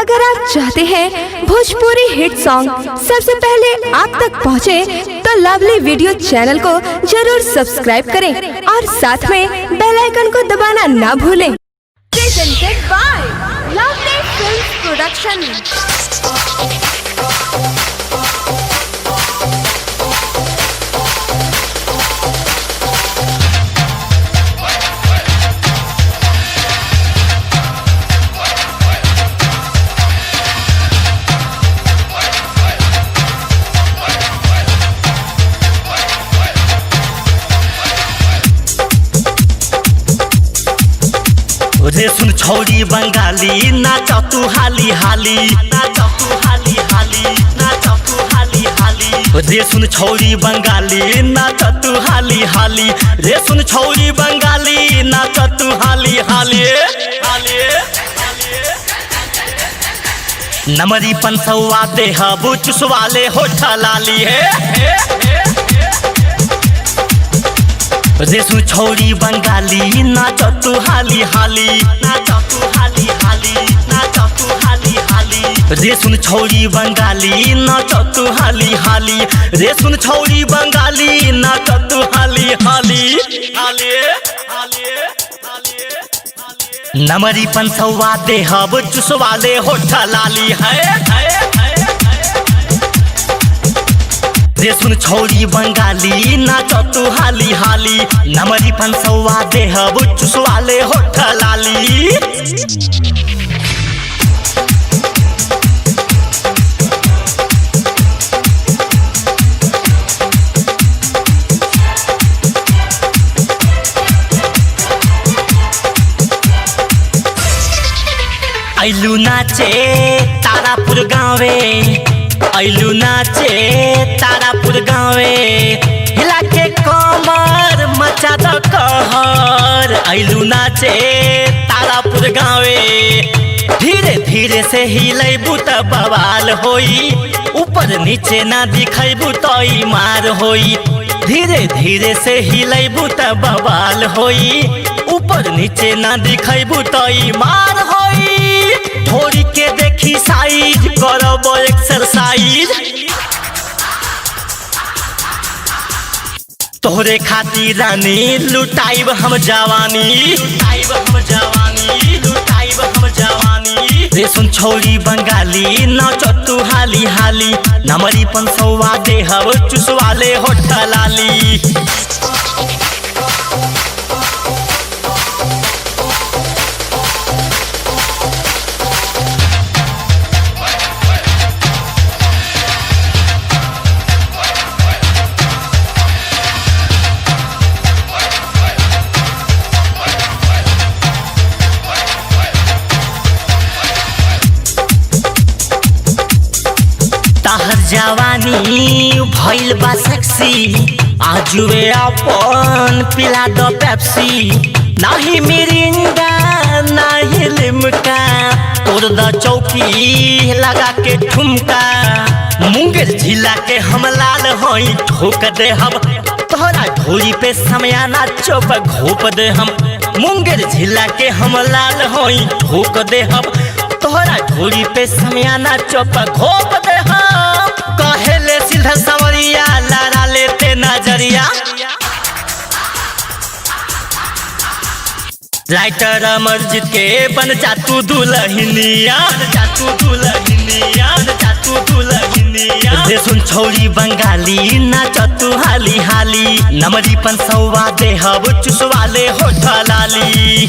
अगर आप चाहते हैं भोजपुरी हिट सॉन्ग सबसे पहले आप तक पहुंचे, तो लवली वीडियो चैनल को जरूर सब्सक्राइब करें और साथ में बेल आइकन को दबाना ना भूलें। Presented by lovely films production. रे सुन छौरी बंगाली नाचा तू हाली हाली, नाचा तू हाली हाली, नाचा तू हाली हाली। रे सुन छौरी बंगाली नाचा तू हाली हाली, रे सुन छौरी बंगाली नाचा तू हाली हाली हाली। नमरी पंसवा देहबू चुसवाले होठा लाली है। रे सुन छौरी बंगाली नाचा तू हाली हाली, नाचा तू हाली हाली, नाचा तू हाली हाली। रे सुन छौरी बंगाली नाचा तू हाली हाली, रे सुन छौरी बंगाली नाचा तू हाली हाली हाली हाली। नमरी पंसवा देहब चुसवाले होठा लाली है। रे सुन छौरी बंगाली नाचा तू हाली हाली, नमरी पंसवा देहब चुसवाले होठा लाली। ऐलू नाचे तारापुर गाँवे, ऐलू नाचे तारापुर गाँवे, हिला के कमर मचा द कहर। ऐलू नाचे तारापुर गाँवे, धीरे धीरे से हिलैबू त बवाल होई, ऊपर नीचे ना दिखैबू त मार होई। धीरे धीरे से हिलैबू त बवाल होई, ऊपर नीचे ना दिखैबू त मार होई। ढोरी के देखी साइज करब एक्सरसाइज, तोहरे खातिर रानी लुटाइब हम जवानी, लुटाइब हम जवानी, लुटाइब हम जवानी। रे सुन छौरी बंगाली नाचा तू हाली हाली, नमरी पंसवा देहब चुसवाले होठा लाली। ताहर जवानी भइल बा सेक्सी, आजुए अपन पिला दो पेप्सी। नाही मिरिंडा नाही लिमका, तोड़ द चौकी लगा के ठुमका। मुंगेर जिला के हम लाल होई ठोक दे हम, तोहरा ढोली पे समयाना चौप घोप दे हम। मुंगेर जिला के हम लाल होई ठोक दे हम, तोहरा ढोली पे समयाना चौप घोप दे हम। कहेले सीधा सवरिया लड़ा लेते नजरिया, राइटर अमरजीत के बन जा तू दुल्हनिया, बन जा तू दुल्हनिया, बन जा तू दुल्हनिया। रे सुन छौरी बंगाली नाचा तू हाली हाली, नमरी पंसवा देहब चुसवाले होठा लाली।